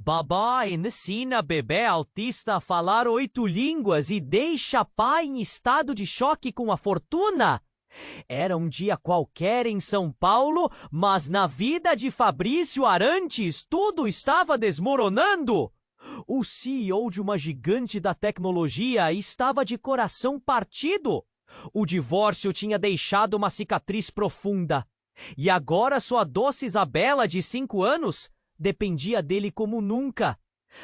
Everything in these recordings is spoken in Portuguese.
Babá ensina bebê autista a falar 8 línguas e deixa pai em estado de choque com a fortuna. Era um dia qualquer em São Paulo, mas na vida de Fabrício Arantes tudo estava desmoronando. O CEO de uma gigante da tecnologia estava de coração partido. O divórcio tinha deixado uma cicatriz profunda. E agora sua doce Isabela, de 5 anos, dependia dele como nunca.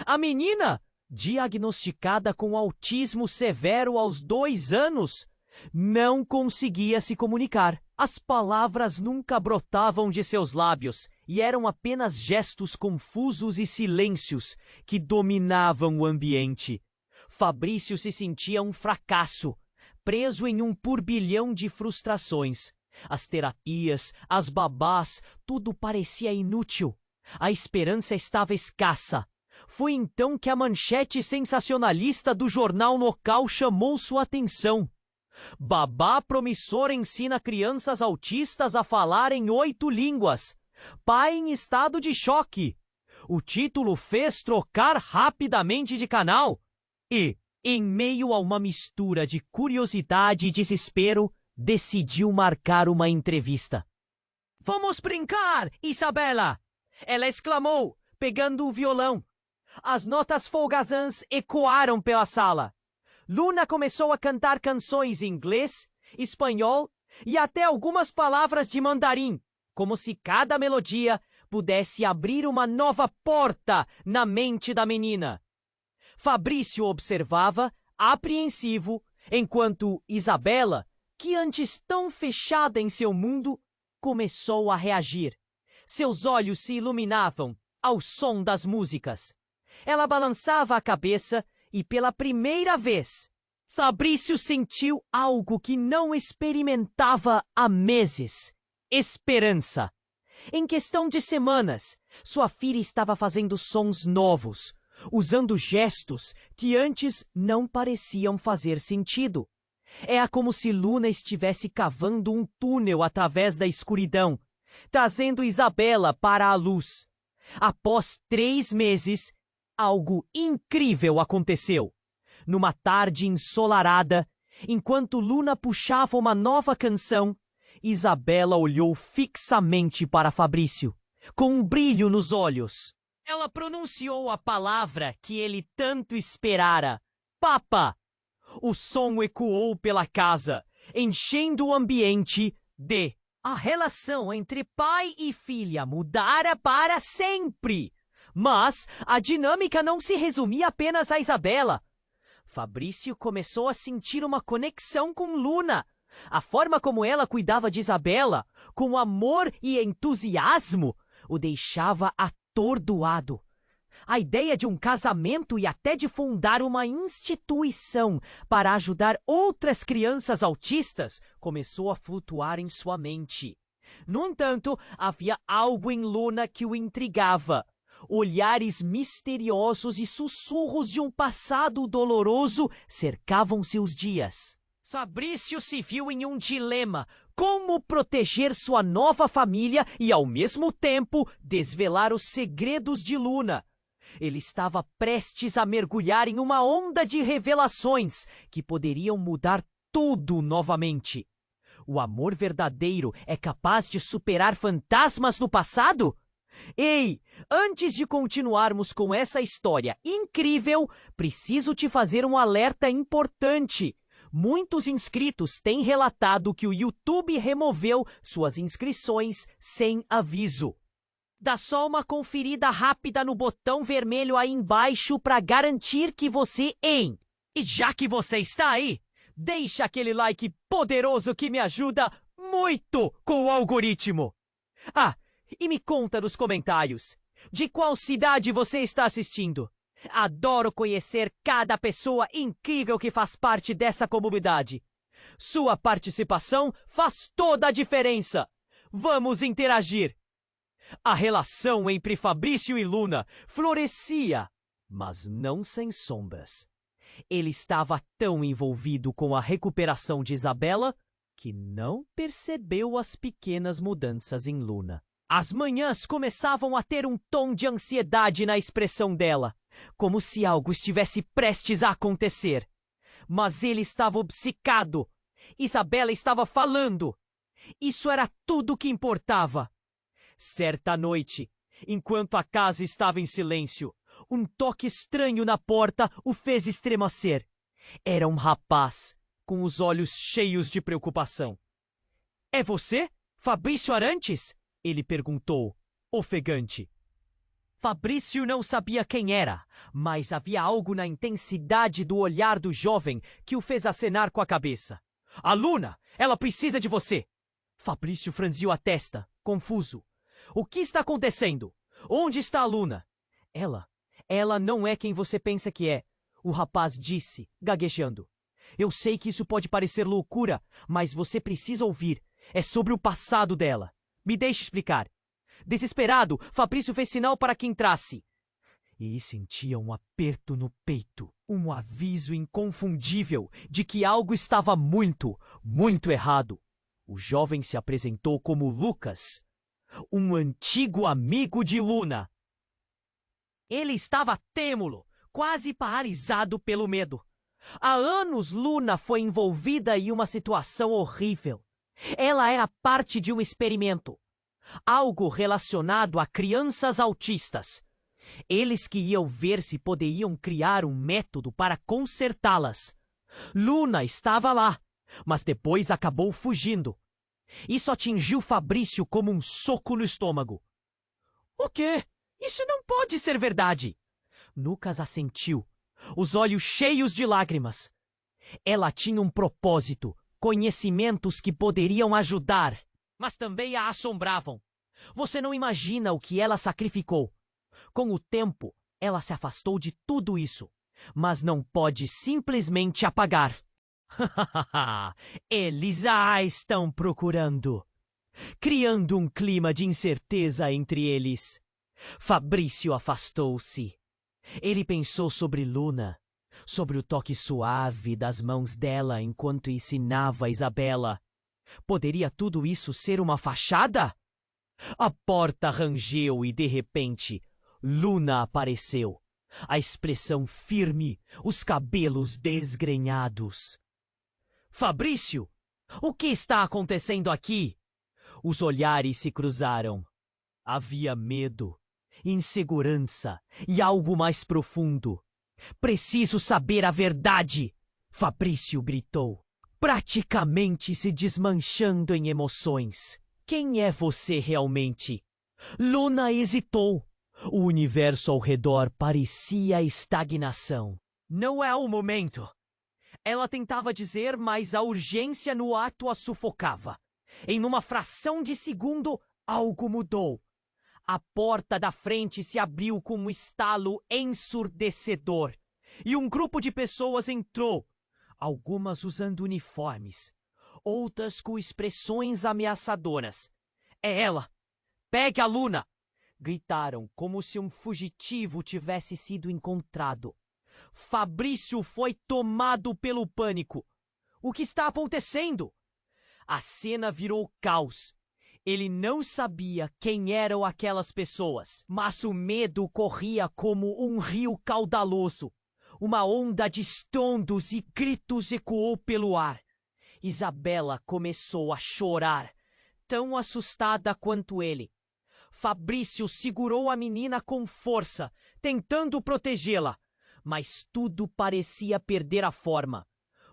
A menina, diagnosticada com autismo severo aos 2 anos, não conseguia se comunicar. As palavras nunca brotavam de seus lábios e eram apenas gestos confusos e silêncios que dominavam o ambiente. Fabrício se sentia um fracasso, preso em um turbilhão de frustrações. As terapias, as babás, tudo parecia inútil. A esperança estava escassa. Foi então que a manchete sensacionalista do jornal local chamou sua atenção. Babá promissora ensina crianças autistas a falar em 8 línguas. Pai em estado de choque. O título fez trocar rapidamente de canal. E, em meio a uma mistura de curiosidade e desespero, decidiu marcar uma entrevista. "Vamos brincar, Isabela!" ela exclamou, pegando o violão. As notas folgazãs ecoaram pela sala. Luna começou a cantar canções em inglês, espanhol e até algumas palavras de mandarim, como se cada melodia pudesse abrir uma nova porta na mente da menina. Fabrício observava, apreensivo, enquanto Isabela, que antes tão fechada em seu mundo, começou a reagir. Seus olhos se iluminavam ao som das músicas. Ela balançava a cabeça e, pela primeira vez, Fabrício sentiu algo que não experimentava há meses: esperança. Em questão de semanas, sua filha estava fazendo sons novos, usando gestos que antes não pareciam fazer sentido. Era como se Luna estivesse cavando um túnel através da escuridão, trazendo Isabela para a luz. Após 3 meses, algo incrível aconteceu. Numa tarde ensolarada, enquanto Luna puxava uma nova canção, Isabela olhou fixamente para Fabrício, com um brilho nos olhos. Ela pronunciou a palavra que ele tanto esperara: Papa! O som ecoou pela casa, enchendo o ambiente de... A relação entre pai e filha mudara para sempre. Mas a dinâmica não se resumia apenas a Isabela. Fabrício começou a sentir uma conexão com Luna. A forma como ela cuidava de Isabela, com amor e entusiasmo, o deixava atordoado. A ideia de um casamento e até de fundar uma instituição para ajudar outras crianças autistas começou a flutuar em sua mente. No entanto, havia algo em Luna que o intrigava. Olhares misteriosos e sussurros de um passado doloroso cercavam seus dias. Fabrício se viu em um dilema: como proteger sua nova família e, ao mesmo tempo, desvelar os segredos de Luna. Ele estava prestes a mergulhar em uma onda de revelações que poderiam mudar tudo novamente. O amor verdadeiro é capaz de superar fantasmas do passado? Ei, antes de continuarmos com essa história incrível, preciso te fazer um alerta importante. Muitos inscritos têm relatado que o YouTube removeu suas inscrições sem aviso. Dá só uma conferida rápida no botão vermelho aí embaixo para garantir que você E já que você está aí, deixa aquele like poderoso que me ajuda muito com o algoritmo. Ah, e me conta nos comentários, de qual cidade você está assistindo? Adoro conhecer cada pessoa incrível que faz parte dessa comunidade. Sua participação faz toda a diferença. Vamos interagir. A relação entre Fabrício e Luna florescia, mas não sem sombras. Ele estava tão envolvido com a recuperação de Isabela que não percebeu as pequenas mudanças em Luna. As manhãs começavam a ter um tom de ansiedade na expressão dela, como se algo estivesse prestes a acontecer. Mas ele estava obcecado. Isabela estava falando. Isso era tudo o que importava. Certa noite, enquanto a casa estava em silêncio, um toque estranho na porta o fez estremecer. Era um rapaz, com os olhos cheios de preocupação. — É você, Fabrício Arantes? Ele perguntou, ofegante. Fabrício não sabia quem era, mas havia algo na intensidade do olhar do jovem que o fez acenar com a cabeça. — Aluna, ela precisa de você! Fabrício franziu a testa, confuso. — O que está acontecendo? Onde está a Luna? Ela não é quem você pensa que é, o rapaz disse, gaguejando. Eu sei que isso pode parecer loucura, mas você precisa ouvir. É sobre o passado dela. Me deixe explicar. Desesperado, Fabrício fez sinal para que entrasse. E sentia um aperto no peito, um aviso inconfundível de que algo estava muito, muito errado. O jovem se apresentou como Lucas, um antigo amigo de Luna. Ele estava trêmulo, quase paralisado pelo medo. Há anos Luna foi envolvida em uma situação horrível. Ela era parte de um experimento. Algo relacionado a crianças autistas. Eles queriam ver se poderiam criar um método para consertá-las. Luna estava lá, mas depois acabou fugindo. Isso atingiu Fabrício como um soco no estômago. — O quê? Isso não pode ser verdade! Lucas assentiu, os olhos cheios de lágrimas. Ela tinha um propósito, conhecimentos que poderiam ajudar, mas também a assombravam. Você não imagina o que ela sacrificou. Com o tempo, ela se afastou de tudo isso, mas não pode simplesmente apagar. Eles a estão procurando, criando um clima de incerteza entre eles. Fabrício afastou-se. Ele pensou sobre Luna, sobre o toque suave das mãos dela enquanto ensinava a Isabela. Poderia tudo isso ser uma fachada? A porta rangeu e, de repente, Luna apareceu. A expressão firme, os cabelos desgrenhados. — Fabrício, o que está acontecendo aqui? Os olhares se cruzaram. Havia medo, insegurança e algo mais profundo. — Preciso saber a verdade! Fabrício gritou, praticamente se desmanchando em emoções. — Quem é você realmente? Luna hesitou. O universo ao redor parecia estagnação. — Não é o momento! Ela tentava dizer, mas a urgência no ato a sufocava. Em uma fração de segundo, algo mudou. A porta da frente se abriu com um estalo ensurdecedor. E um grupo de pessoas entrou. Algumas usando uniformes. Outras com expressões ameaçadoras. — É ela! Pegue a Luna! Gritaram como se um fugitivo tivesse sido encontrado. Fabrício foi tomado pelo pânico. O que está acontecendo? A cena virou caos. Ele não sabia quem eram aquelas pessoas, mas o medo corria como um rio caudaloso. Uma onda de estondos e gritos ecoou pelo ar. Isabela começou a chorar, tão assustada quanto ele. Fabrício segurou a menina com força, tentando protegê-la. Mas tudo parecia perder a forma.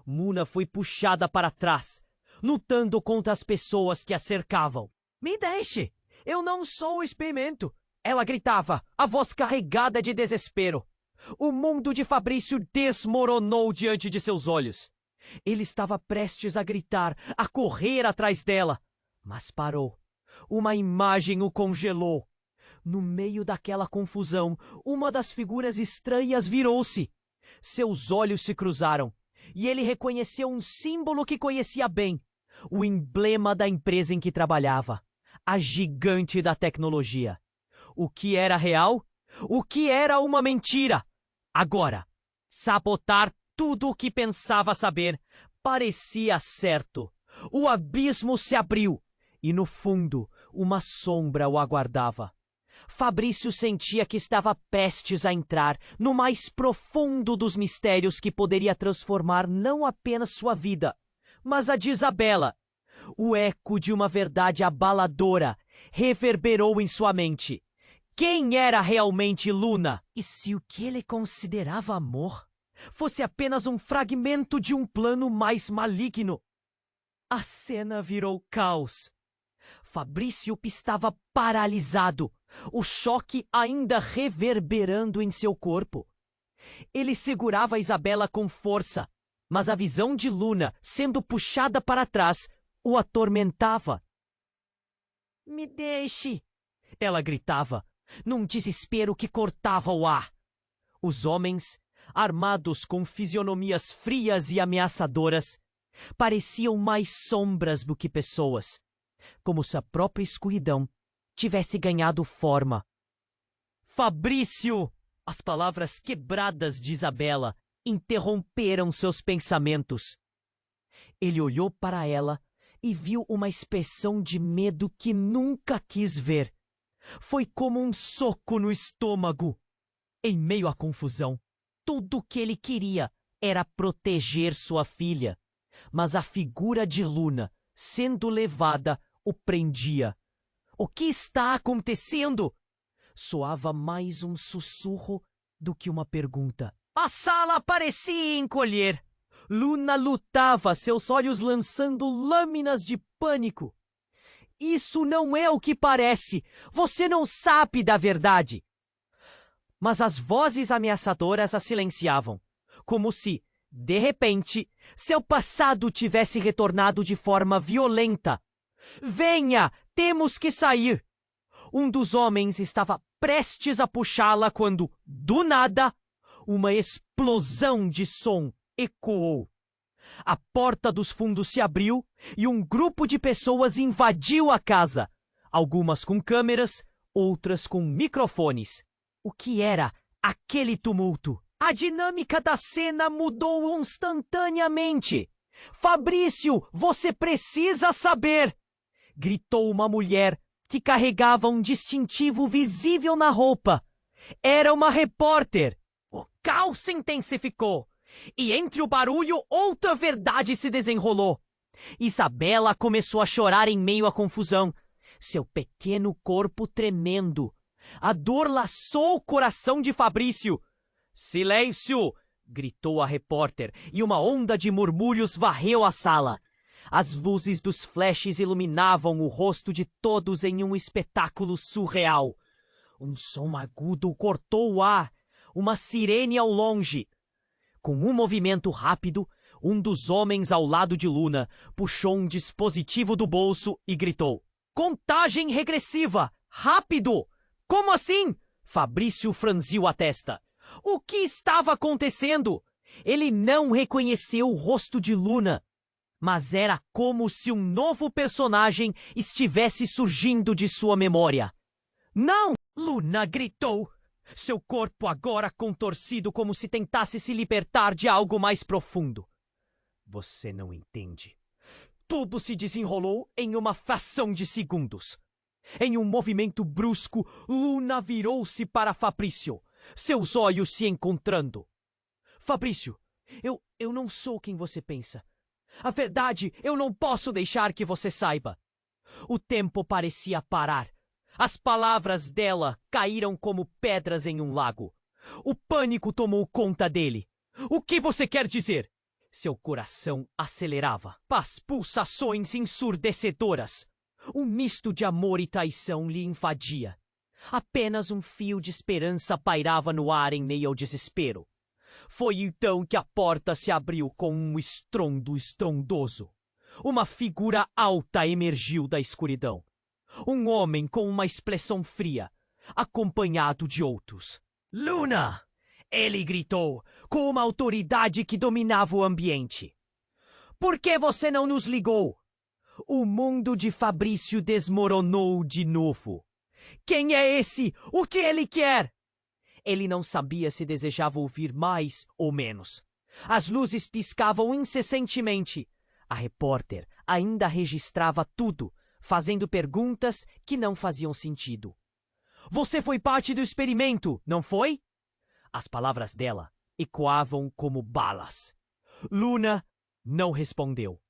Luna foi puxada para trás, lutando contra as pessoas que a cercavam. — Me deixe! Eu não sou o experimento! Ela gritava, a voz carregada de desespero. O mundo de Fabrício desmoronou diante de seus olhos. Ele estava prestes a gritar, a correr atrás dela. Mas parou. Uma imagem o congelou. No meio daquela confusão, uma das figuras estranhas virou-se. Seus olhos se cruzaram, e ele reconheceu um símbolo que conhecia bem. O emblema da empresa em que trabalhava. A gigante da tecnologia. O que era real? O que era uma mentira? Agora, sabotar tudo o que pensava saber parecia certo. O abismo se abriu. E no fundo, uma sombra o aguardava. Fabrício sentia que estava prestes a entrar no mais profundo dos mistérios que poderia transformar não apenas sua vida, mas a de Isabela. O eco de uma verdade abaladora reverberou em sua mente. Quem era realmente Luna? E se o que ele considerava amor fosse apenas um fragmento de um plano mais maligno? A cena virou caos. Fabrício estava paralisado, o choque ainda reverberando em seu corpo. Ele segurava Isabela com força, mas a visão de Luna, sendo puxada para trás, o atormentava. "Me deixe!" ela gritava, num desespero que cortava o ar. Os homens, armados com fisionomias frias e ameaçadoras, pareciam mais sombras do que pessoas, como se a própria escuridão tivesse ganhado forma. "Fabrício!" As palavras quebradas de Isabela interromperam seus pensamentos. Ele olhou para ela e viu uma expressão de medo que nunca quis ver. Foi como um soco no estômago. Em meio à confusão, tudo o que ele queria era proteger sua filha, mas a figura de Luna, sendo levada, o prendia. "O que está acontecendo?" Soava mais um sussurro do que uma pergunta. A sala parecia encolher. Luna lutava, seus olhos lançando lâminas de pânico. "Isso não é o que parece! Você não sabe da verdade!" Mas as vozes ameaçadoras a silenciavam, como se, de repente, seu passado tivesse retornado de forma violenta. "Venha! Temos que sair!" Um dos homens estava prestes a puxá-la quando, do nada, uma explosão de som ecoou. A porta dos fundos se abriu e um grupo de pessoas invadiu a casa, algumas com câmeras, outras com microfones. O que era aquele tumulto? A dinâmica da cena mudou instantaneamente. "Fabrício, você precisa saber!" gritou uma mulher que carregava um distintivo visível na roupa. Era uma repórter. O caos se intensificou. E entre o barulho, outra verdade se desenrolou. Isabela começou a chorar em meio à confusão, seu pequeno corpo tremendo. A dor laçou o coração de Fabrício. "Silêncio!" gritou a repórter, e uma onda de murmúrios varreu a sala. As luzes dos flashes iluminavam o rosto de todos em um espetáculo surreal. Um som agudo cortou o ar, uma sirene ao longe. Com um movimento rápido, um dos homens ao lado de Luna puxou um dispositivo do bolso e gritou: "Contagem regressiva! Rápido!" "Como assim?" Fabrício franziu a testa. O que estava acontecendo? Ele não reconheceu o rosto de Luna, mas era como se um novo personagem estivesse surgindo de sua memória. "Não!" Luna gritou, seu corpo agora contorcido como se tentasse se libertar de algo mais profundo. "Você não entende." Tudo se desenrolou em uma fração de segundos. Em um movimento brusco, Luna virou-se para Fabrício, seus olhos se encontrando. "Fabrício, eu não sou quem você pensa. A verdade, eu não posso deixar que você saiba." O tempo parecia parar. As palavras dela caíram como pedras em um lago. O pânico tomou conta dele. "O que você quer dizer?" Seu coração acelerava. As pulsações ensurdecedoras. Um misto de amor e traição lhe invadia. Apenas um fio de esperança pairava no ar em meio ao desespero. Foi então que a porta se abriu com um estrondo estrondoso. Uma figura alta emergiu da escuridão. Um homem com uma expressão fria, acompanhado de outros. "Luna!" ele gritou, com uma autoridade que dominava o ambiente. "Por que você não nos ligou?" O mundo de Fabrício desmoronou de novo. "Quem é esse? O que ele quer?" Ele não sabia se desejava ouvir mais ou menos. As luzes piscavam incessantemente. A repórter ainda registrava tudo, fazendo perguntas que não faziam sentido. Você foi parte do experimento, não foi? As palavras dela ecoavam como balas. Luna não respondeu.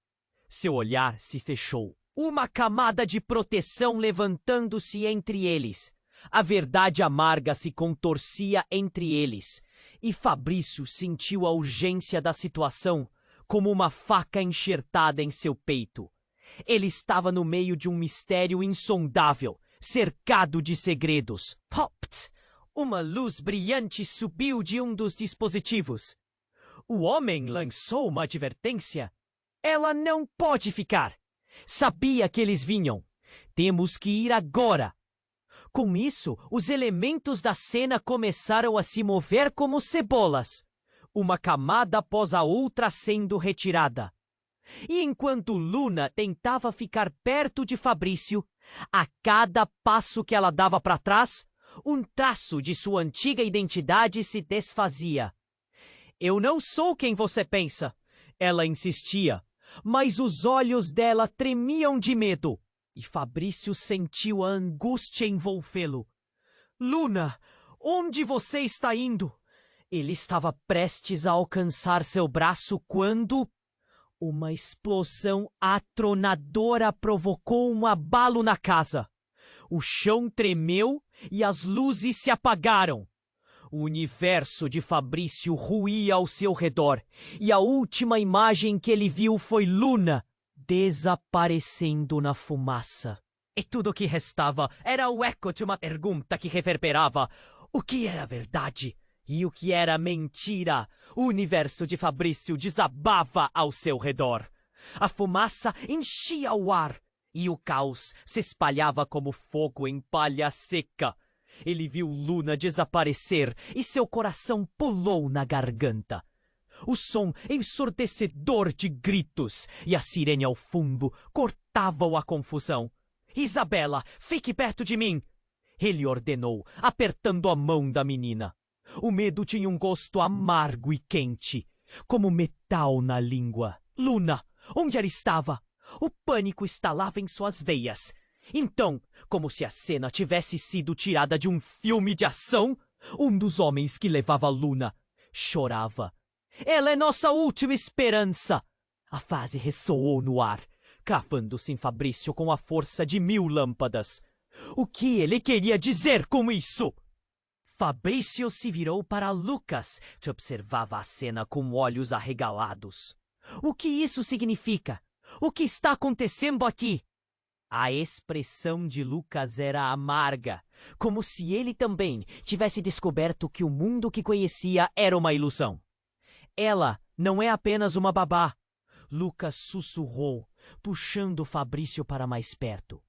Seu olhar se fechou. Uma camada de proteção levantando-se entre eles. A verdade amarga se contorcia entre eles. E Fabrício sentiu a urgência da situação como uma faca enxertada em seu peito. Ele estava no meio de um mistério insondável, cercado de segredos. Popt! Uma luz brilhante subiu de um dos dispositivos. O homem lançou uma advertência. Ela não pode ficar. Sabia que eles vinham. Temos que ir agora. Com isso, os elementos da cena começaram a se mover como cebolas, uma camada após a outra sendo retirada. E enquanto Luna tentava ficar perto de Fabrício, a cada passo que ela dava para trás, um traço de sua antiga identidade se desfazia. Eu não sou quem você pensa, ela insistia, mas os olhos dela tremiam de medo. E Fabrício sentiu a angústia envolvê-lo. Luna, onde você está indo? Ele estava prestes a alcançar seu braço quando uma explosão atronadora provocou um abalo na casa. O chão tremeu e as luzes se apagaram. O universo de Fabrício ruía ao seu redor, e a última imagem que ele viu foi Luna desaparecendo na fumaça. E tudo o que restava era o eco de uma pergunta que reverberava. O que era verdade e o que era mentira? O universo de Fabrício desabava ao seu redor. A fumaça enchia o ar e o caos se espalhava como fogo em palha seca. Ele viu Luna desaparecer e seu coração pulou na garganta. O som ensurdecedor de gritos e a sirene ao fundo cortavam a confusão. Isabela, fique perto de mim! Ele ordenou, apertando a mão da menina. O medo tinha um gosto amargo e quente, como metal na língua. Luna, onde ela estava? O pânico estalava em suas veias. Então, como se a cena tivesse sido tirada de um filme de ação, um dos homens que levava Luna chorava. Ela é nossa última esperança! A frase ressoou no ar, cravando-se em Fabrício com a força de 1000 lâmpadas. O que ele queria dizer com isso? Fabrício se virou para Lucas, que observava a cena com olhos arregalados. O que isso significa? O que está acontecendo aqui? A expressão de Lucas era amarga, como se ele também tivesse descoberto que o mundo que conhecia era uma ilusão. Ela não é apenas uma babá, Lucas sussurrou, puxando Fabrício para mais perto.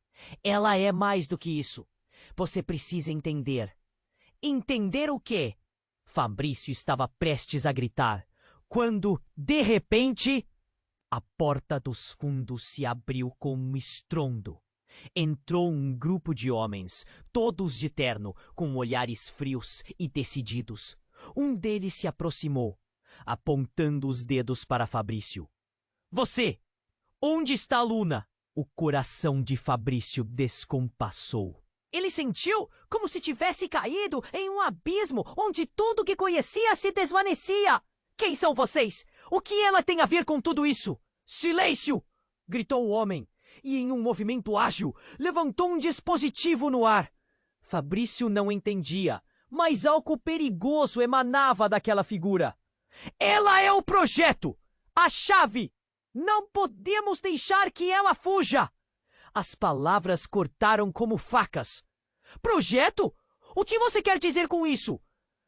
Ela é mais do que isso. Você precisa entender. Entender o quê? Fabrício estava prestes a gritar, quando, de repente, a porta dos fundos se abriu com um estrondo. Entrou um grupo de homens, todos de terno, com olhares frios e decididos. Um deles se aproximou, apontando os dedos para Fabrício. Você! Onde está a Luna? O coração de Fabrício descompassou. Ele sentiu como se tivesse caído em um abismo onde tudo que conhecia se desvanecia. Quem são vocês? O que ela tem a ver com tudo isso? Silêncio! Gritou o homem, e em um movimento ágil, levantou um dispositivo no ar. Fabrício não entendia, mas algo perigoso emanava daquela figura. Ela é o projeto! A chave! Não podemos deixar que ela fuja! As palavras cortaram como facas. Projeto? O que você quer dizer com isso?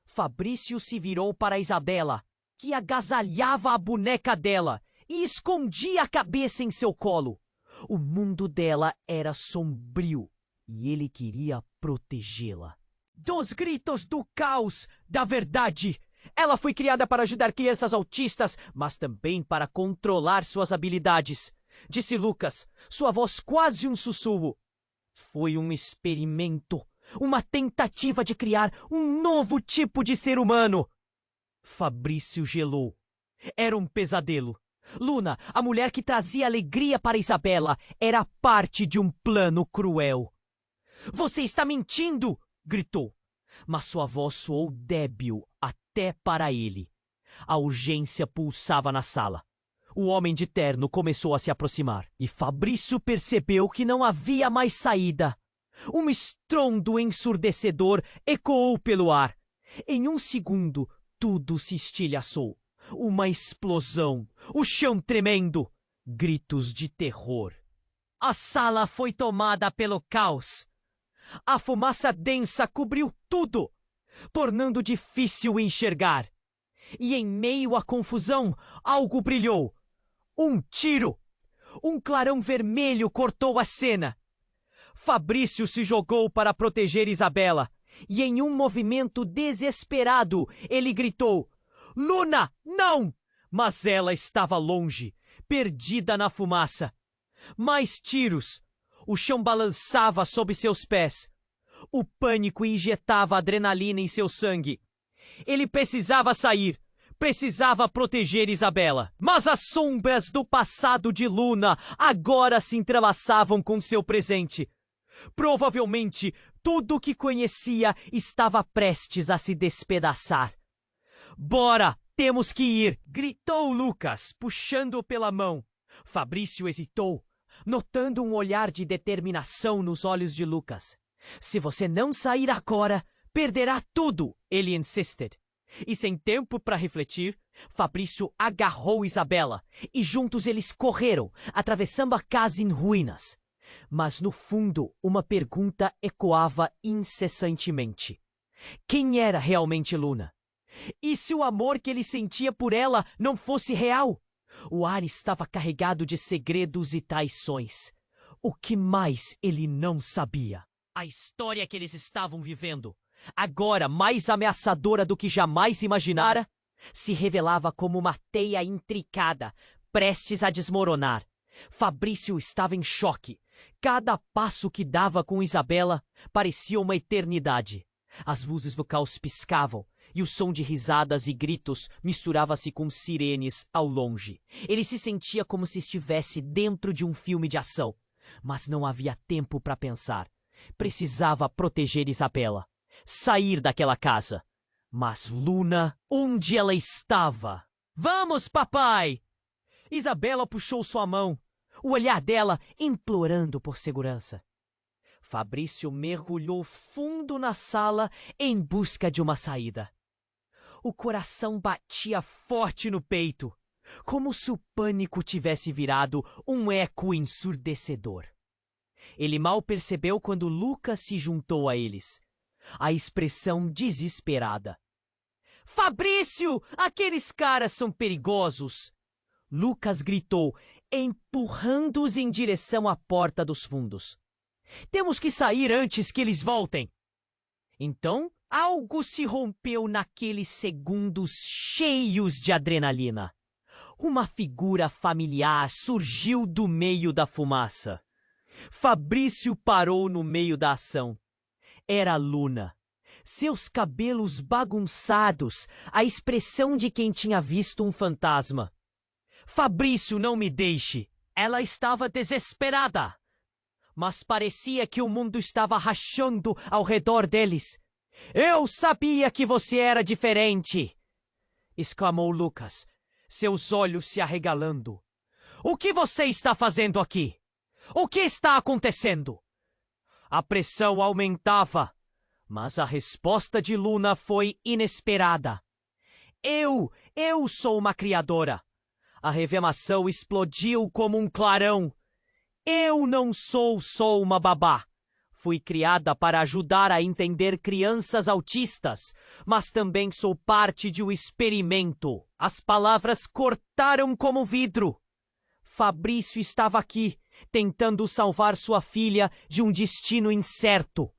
Fabrício se virou para Isabela, que agasalhava a boneca dela e escondia a cabeça em seu colo. O mundo dela era sombrio e ele queria protegê-la. Dos gritos do caos, da verdade. Ela foi criada para ajudar crianças autistas, mas também para controlar suas habilidades. Disse Lucas, sua voz quase um sussurro. Foi um experimento, uma tentativa de criar um novo tipo de ser humano. Fabrício gelou. Era um pesadelo. Luna, a mulher que trazia alegria para Isabela, era parte de um plano cruel. Você está mentindo! Gritou. Mas sua voz soou débil até para ele. A urgência pulsava na sala. O homem de terno começou a se aproximar e Fabrício percebeu que não havia mais saída. Um estrondo ensurdecedor ecoou pelo ar. Em um segundo, tudo se estilhaçou. Uma explosão, o chão tremendo, gritos de terror. A sala foi tomada pelo caos. A fumaça densa cobriu tudo, tornando difícil enxergar. E em meio à confusão, algo brilhou. Um tiro! Um clarão vermelho cortou a cena. Fabrício se jogou para proteger Isabela, e em um movimento desesperado, ele gritou: Luna, não! Mas ela estava longe, perdida na fumaça. Mais tiros. O chão balançava sob seus pés. O pânico injetava adrenalina em seu sangue. Ele precisava sair. Precisava proteger Isabela. Mas as sombras do passado de Luna agora se entrelaçavam com seu presente. Provavelmente, tudo o que conhecia estava prestes a se despedaçar. Bora, temos que ir! Gritou Lucas, puxando-o pela mão. Fabrício hesitou, notando um olhar de determinação nos olhos de Lucas. Se você não sair agora, perderá tudo, ele insistiu. E sem tempo para refletir, Fabrício agarrou Isabela e juntos eles correram, atravessando a casa em ruínas. Mas no fundo, uma pergunta ecoava incessantemente. Quem era realmente Luna? E se o amor que ele sentia por ela não fosse real? O ar estava carregado de segredos e traições. O que mais ele não sabia? A história que eles estavam vivendo, agora mais ameaçadora do que jamais imaginara, se revelava como uma teia intricada, prestes a desmoronar. Fabrício estava em choque. Cada passo que dava com Isabela parecia uma eternidade. As luzes do caos piscavam e o som de risadas e gritos misturava-se com sirenes ao longe. Ele se sentia como se estivesse dentro de um filme de ação. Mas não havia tempo para pensar. Precisava proteger Isabela. Sair daquela casa. Mas Luna, onde ela estava? Vamos, papai! Isabela puxou sua mão, o olhar dela implorando por segurança. Fabrício mergulhou fundo na sala em busca de uma saída. O coração batia forte no peito, como se o pânico tivesse virado um eco ensurdecedor. Ele mal percebeu quando Lucas se juntou a eles. A expressão desesperada. Fabrício, aqueles caras são perigosos! Lucas gritou, empurrando-os em direção à porta dos fundos. Temos que sair antes que eles voltem. Então, algo se rompeu naqueles segundos cheios de adrenalina. Uma figura familiar surgiu do meio da fumaça. Fabrício parou no meio da ação. Era Luna. Seus cabelos bagunçados, a expressão de quem tinha visto um fantasma. Fabrício, não me deixe! Ela estava desesperada. Mas parecia que o mundo estava rachando ao redor deles. Eu sabia que você era diferente! Exclamou Lucas, seus olhos se arregalando. O que você está fazendo aqui? O que está acontecendo? A pressão aumentava, mas a resposta de Luna foi inesperada. Eu sou uma criadora. A revelação explodiu como um clarão. Eu não sou só uma babá. Fui criada para ajudar a entender crianças autistas, mas também sou parte de um experimento. As palavras cortaram como vidro. Fabrício estava aqui, tentando salvar sua filha de um destino incerto,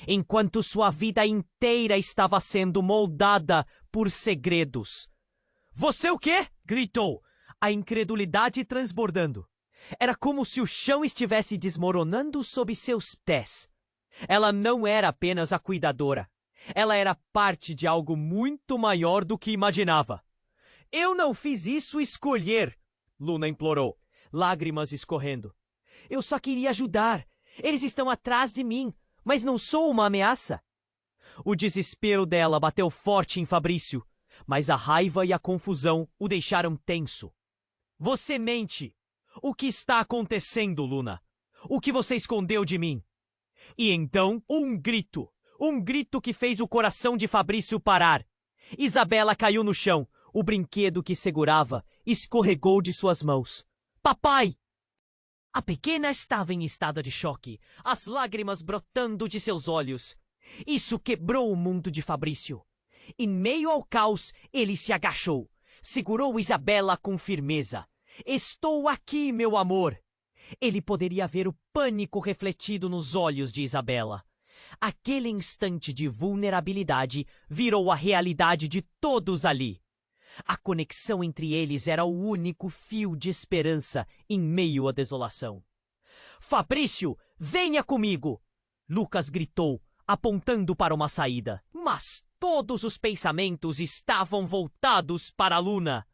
enquanto sua vida inteira estava sendo moldada por segredos. Você o quê? Gritou, a incredulidade transbordando. Era como se o chão estivesse desmoronando sob seus pés. Ela não era apenas a cuidadora. Ela era parte de algo muito maior do que imaginava. Eu não fiz isso escolher. Luna implorou, lágrimas escorrendo. Eu só queria ajudar. Eles estão atrás de mim, mas não sou uma ameaça. O desespero dela bateu forte em Fabrício, mas a raiva e a confusão o deixaram tenso. Você mente! O que está acontecendo, Luna? O que você escondeu de mim? E então, um grito que fez o coração de Fabrício parar. Isabela caiu no chão. O brinquedo que segurava escorregou de suas mãos. Papai! A pequena estava em estado de choque, as lágrimas brotando de seus olhos. Isso quebrou o mundo de Fabrício. Em meio ao caos, ele se agachou, segurou Isabela com firmeza. Estou aqui, meu amor! Ele poderia ver o pânico refletido nos olhos de Isabela. Aquele instante de vulnerabilidade virou a realidade de todos ali. A conexão entre eles era o único fio de esperança em meio à desolação. Fabrício, venha comigo! Lucas gritou, apontando para uma saída. Mas todos os pensamentos estavam voltados para Luna.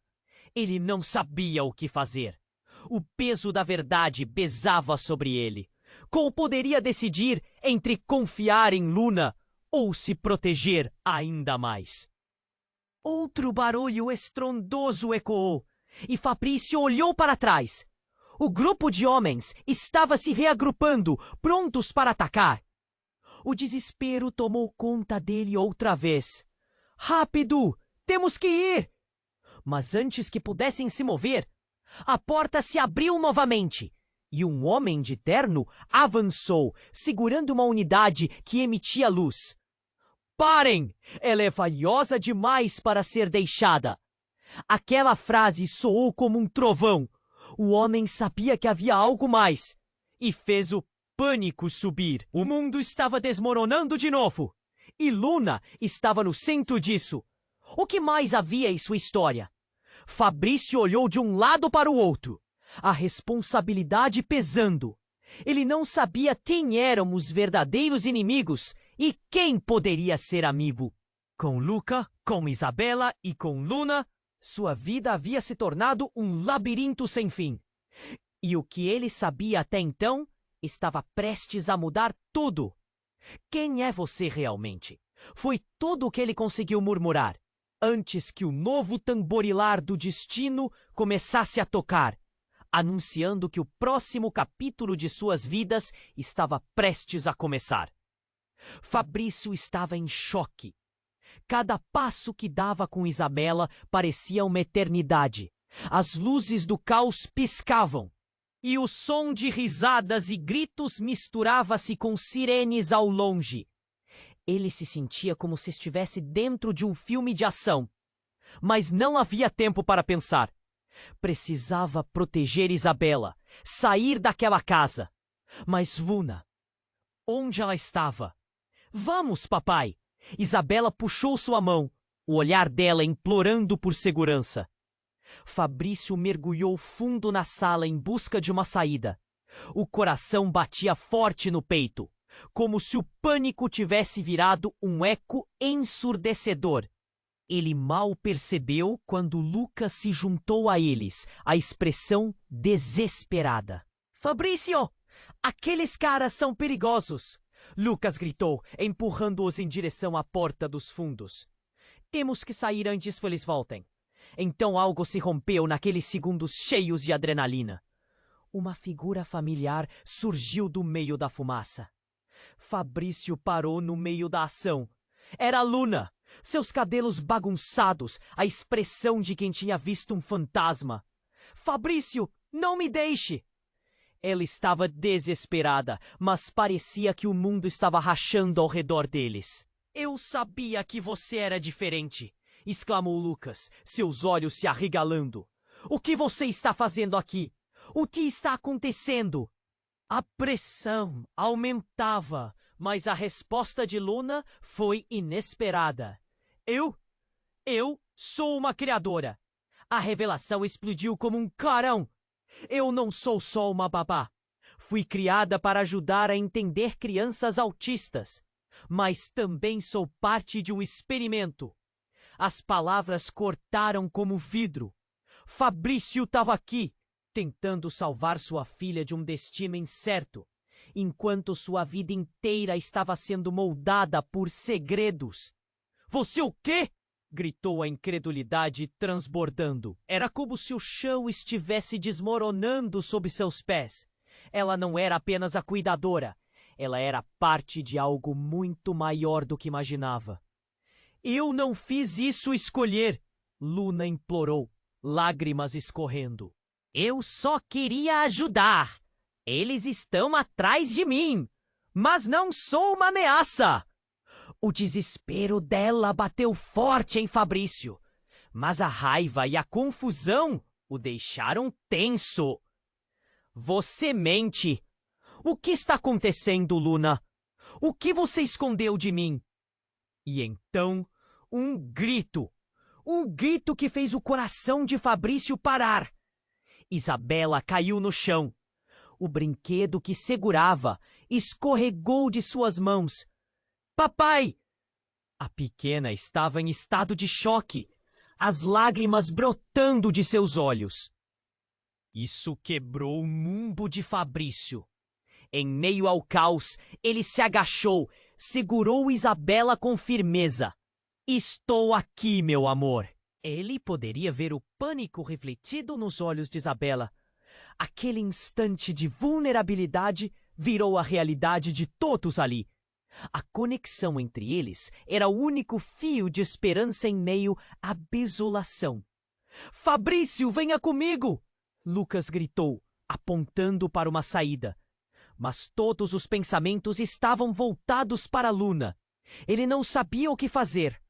Ele não sabia o que fazer. O peso da verdade pesava sobre ele. Como poderia decidir entre confiar em Luna ou se proteger ainda mais? Outro barulho estrondoso ecoou, e Fabrício olhou para trás. O grupo de homens estava se reagrupando, prontos para atacar. O desespero tomou conta dele outra vez. Rápido! Temos que ir! Mas antes que pudessem se mover, a porta se abriu novamente, e um homem de terno avançou, segurando uma unidade que emitia luz. Parem! Ela é valiosa demais para ser deixada. Aquela frase soou como um trovão. O homem sabia que havia algo mais e fez o pânico subir. O mundo estava desmoronando de novo e Luna estava no centro disso. O que mais havia em sua história? Fabrício olhou de um lado para o outro, a responsabilidade pesando. Ele não sabia quem eram os verdadeiros inimigos e quem poderia ser amigo. Com Luca, com Isabela e com Luna, sua vida havia se tornado um labirinto sem fim. E o que ele sabia até então estava prestes a mudar tudo. Quem é você realmente? Foi tudo o que ele conseguiu murmurar, antes que o novo tamborilar do destino começasse a tocar, anunciando que o próximo capítulo de suas vidas estava prestes a começar. Fabrício estava em choque. Cada passo que dava com Isabela parecia uma eternidade. As luzes do caos piscavam, e o som de risadas e gritos misturava-se com sirenes ao longe. Ele se sentia como se estivesse dentro de um filme de ação. Mas não havia tempo para pensar. Precisava proteger Isabela, sair daquela casa. Mas Luna, onde ela estava? Vamos, papai! Isabela puxou sua mão, o olhar dela implorando por segurança. Fabrício mergulhou fundo na sala em busca de uma saída. O coração batia forte no peito, como se o pânico tivesse virado um eco ensurdecedor. Ele mal percebeu quando Lucas se juntou a eles, a expressão desesperada. Fabrício! Aqueles caras são perigosos! Lucas gritou, empurrando-os em direção à porta dos fundos. Temos que sair antes que eles voltem. Então algo se rompeu naqueles segundos cheios de adrenalina. Uma figura familiar surgiu do meio da fumaça. Fabrício parou no meio da ação. Era Luna, seus cabelos bagunçados, a expressão de quem tinha visto um fantasma. Fabrício, não me deixe! Ela estava desesperada, mas parecia que o mundo estava rachando ao redor deles. Eu sabia que você era diferente, exclamou Lucas, seus olhos se arregalando. O que você está fazendo aqui? O que está acontecendo? A pressão aumentava, mas a resposta de Luna foi inesperada. Eu sou uma criadora. A revelação explodiu como um clarão. Eu não sou só uma babá. Fui criada para ajudar a entender crianças autistas, mas também sou parte de um experimento. As palavras cortaram como vidro. Fabrício estava aqui, tentando salvar sua filha de um destino incerto, enquanto sua vida inteira estava sendo moldada por segredos. Você o quê? Gritou a incredulidade transbordando. Era como se o chão estivesse desmoronando sob seus pés. Ela não era apenas a cuidadora. Ela era parte de algo muito maior do que imaginava. Eu não fiz isso escolher, Luna implorou, lágrimas escorrendo. Eu só queria ajudar. Eles estão atrás de mim, mas não sou uma ameaça. O desespero dela bateu forte em Fabrício, mas a raiva e a confusão o deixaram tenso. Você mente. O que está acontecendo, Luna? O que você escondeu de mim? E então, um grito que fez o coração de Fabrício parar. Isabela caiu no chão. O brinquedo que segurava escorregou de suas mãos. Papai! A pequena estava em estado de choque, as lágrimas brotando de seus olhos. Isso quebrou o mundo de Fabrício. Em meio ao caos, ele se agachou, segurou Isabela com firmeza. Estou aqui, meu amor. Ele poderia ver o pânico refletido nos olhos de Isabela. Aquele instante de vulnerabilidade virou a realidade de todos ali. A conexão entre eles era o único fio de esperança em meio à desolação. Fabrício, venha comigo! Lucas gritou, apontando para uma saída. Mas todos os pensamentos estavam voltados para Luna. Ele não sabia o que fazer.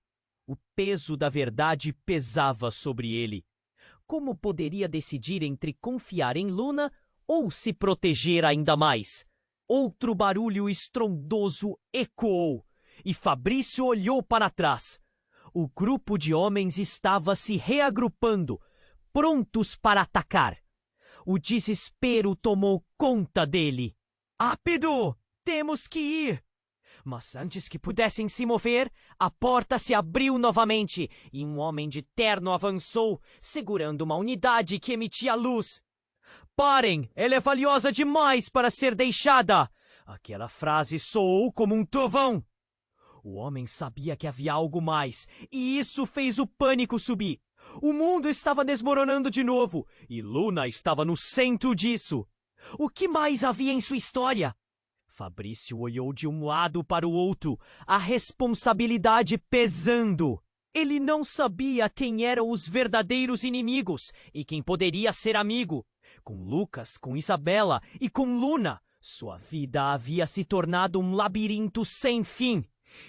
O peso da verdade pesava sobre ele. Como poderia decidir entre confiar em Luna ou se proteger ainda mais? Outro barulho estrondoso ecoou, e Fabrício olhou para trás. O grupo de homens estava se reagrupando, prontos para atacar. O desespero tomou conta dele. Rápido! Temos que ir! Mas antes que pudessem se mover, a porta se abriu novamente e um homem de terno avançou, segurando uma unidade que emitia luz. Parem! Ela é valiosa demais para ser deixada! Aquela frase soou como um trovão. O homem sabia que havia algo mais, e isso fez o pânico subir. O mundo estava desmoronando de novo, e Luna estava no centro disso. O que mais havia em sua história? Fabrício olhou de um lado para o outro, a responsabilidade pesando. Ele não sabia quem eram os verdadeiros inimigos e quem poderia ser amigo. Com Lucas, com Isabela e com Luna, sua vida havia se tornado um labirinto sem fim.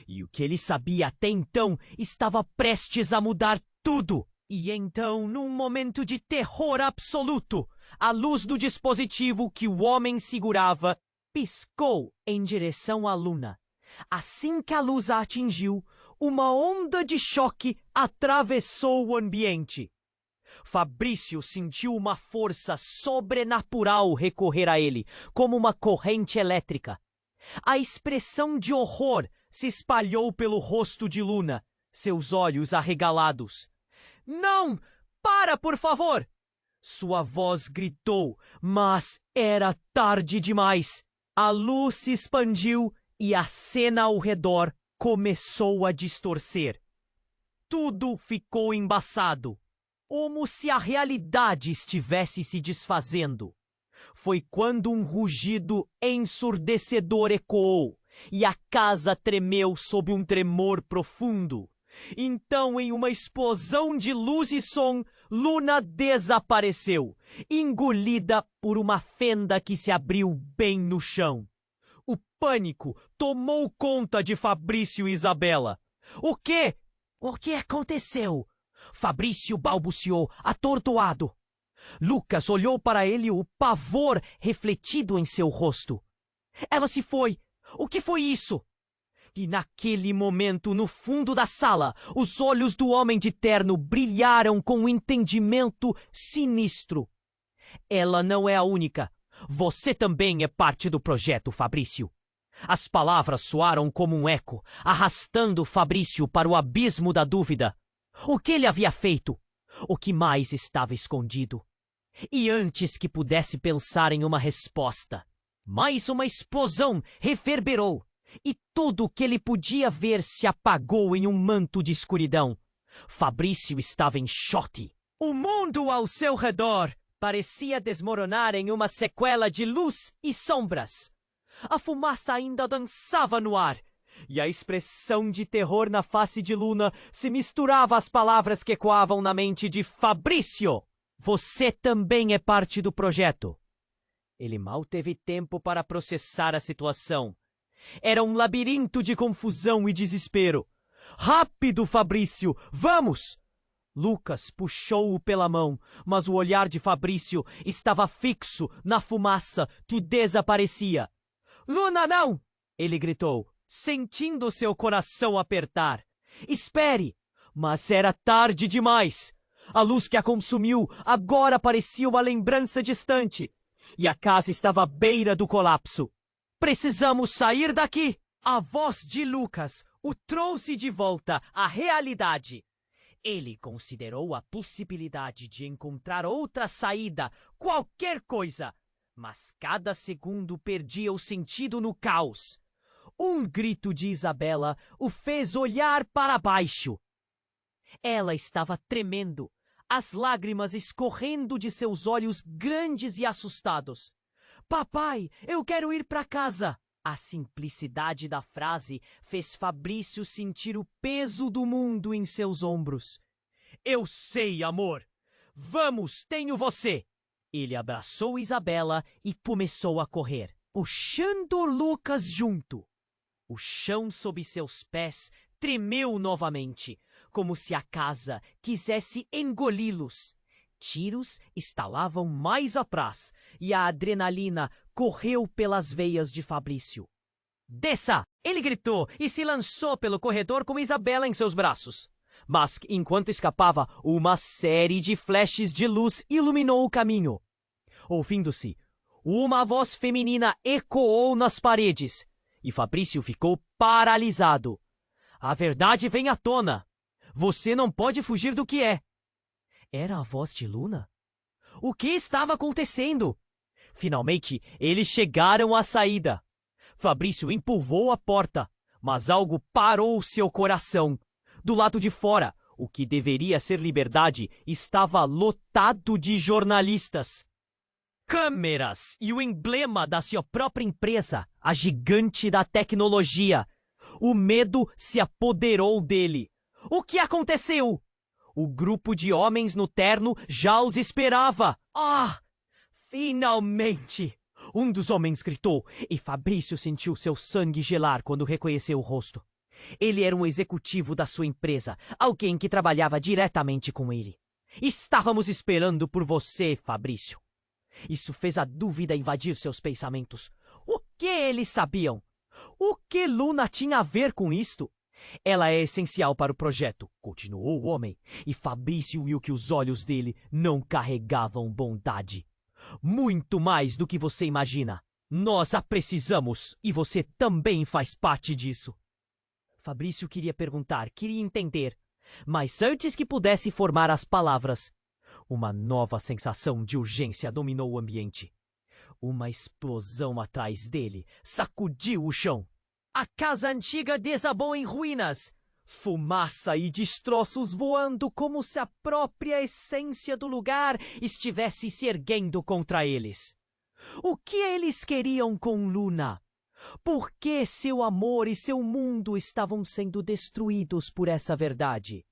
E o que ele sabia até então estava prestes a mudar tudo. E então, num momento de terror absoluto, a luz do dispositivo que o homem segurava piscou em direção à Luna. Assim que a luz a atingiu, uma onda de choque atravessou o ambiente. Fabrício sentiu uma força sobrenatural recorrer a ele, como uma corrente elétrica. A expressão de horror se espalhou pelo rosto de Luna, seus olhos arregalados. Não! Para, por favor! Sua voz gritou, mas era tarde demais. A luz se expandiu e a cena ao redor começou a distorcer. Tudo ficou embaçado, como se a realidade estivesse se desfazendo. Foi quando um rugido ensurdecedor ecoou e a casa tremeu sob um tremor profundo. Então, em uma explosão de luz e som, Luna desapareceu, engolida por uma fenda que se abriu bem no chão. O pânico tomou conta de Fabrício e Isabela. O quê? O que aconteceu? Fabrício balbuciou, atordoado. Lucas olhou para ele, o pavor refletido em seu rosto. Ela se foi. O que foi isso? E naquele momento, no fundo da sala, os olhos do homem de terno brilharam com um entendimento sinistro. Ela não é a única. Você também é parte do projeto, Fabrício. As palavras soaram como um eco, arrastando Fabrício para o abismo da dúvida. O que ele havia feito? o que mais estava escondido. E antes que pudesse pensar em uma resposta, mais uma explosão reverberou, e tudo o que ele podia ver se apagou em um manto de escuridão. Fabrício estava em choque. O mundo ao seu redor parecia desmoronar em uma sequela de luz e sombras. A fumaça ainda dançava no ar, e a expressão de terror na face de Luna se misturava às palavras que ecoavam na mente de Fabrício. Você também é parte do projeto. Ele mal teve tempo para processar a situação. Era um labirinto de confusão e desespero. Rápido, Fabrício! Vamos! Lucas puxou-o pela mão, mas o olhar de Fabrício estava fixo na fumaça que desaparecia. Luna, não! Ele gritou, sentindo seu coração apertar. Espere! Mas era tarde demais. A luz que a consumiu agora parecia uma lembrança distante, e a casa estava à beira do colapso. Precisamos sair daqui! A voz de Lucas o trouxe de volta à realidade. Ele considerou a possibilidade de encontrar outra saída, qualquer coisa, mas cada segundo perdia o sentido no caos. Um grito de Isabela o fez olhar para baixo. Ela estava tremendo, as lágrimas escorrendo de seus olhos grandes e assustados. Papai, eu quero ir para casa! A simplicidade da frase fez Fabrício sentir o peso do mundo em seus ombros. Eu sei, amor! Vamos, tenho você! Ele abraçou Isabela e começou a correr, puxando Lucas junto. O chão sob seus pés tremeu novamente, como se a casa quisesse engoli-los. Tiros estalavam mais atrás e a adrenalina correu pelas veias de Fabrício. Desça! Ele gritou e se lançou pelo corredor com Isabela em seus braços. Mas, enquanto escapava, uma série de flashes de luz iluminou o caminho. Ouvindo-se, uma voz feminina ecoou nas paredes e Fabrício ficou paralisado. A verdade vem à tona. Você não pode fugir do que é. Era a voz de Luna? O que estava acontecendo? Finalmente, eles chegaram à saída. Fabrício empurrou a porta, mas algo parou seu coração. Do lado de fora, o que deveria ser liberdade estava lotado de jornalistas. Câmeras e o emblema da sua própria empresa, a gigante da tecnologia. O medo se apoderou dele. O que aconteceu? O grupo de homens no terno já os esperava. Ah! Finalmente! Um dos homens gritou e Fabrício sentiu seu sangue gelar quando reconheceu o rosto. Ele era um executivo da sua empresa, alguém que trabalhava diretamente com ele. Estávamos esperando por você, Fabrício. Isso fez a dúvida invadir seus pensamentos. O que eles sabiam? O que Luna tinha a ver com isto? Ela é essencial para o projeto, continuou o homem, e Fabrício viu que os olhos dele não carregavam bondade. Muito mais do que você imagina. Nós a precisamos e você também faz parte disso. Fabrício queria perguntar, queria entender, mas antes que pudesse formar as palavras, uma nova sensação de urgência dominou o ambiente. Uma explosão atrás dele sacudiu o chão. A casa antiga desabou em ruínas, fumaça e destroços voando como se a própria essência do lugar estivesse se erguendo contra eles. O que eles queriam com Luna? Por que seu amor e seu mundo estavam sendo destruídos por essa verdade?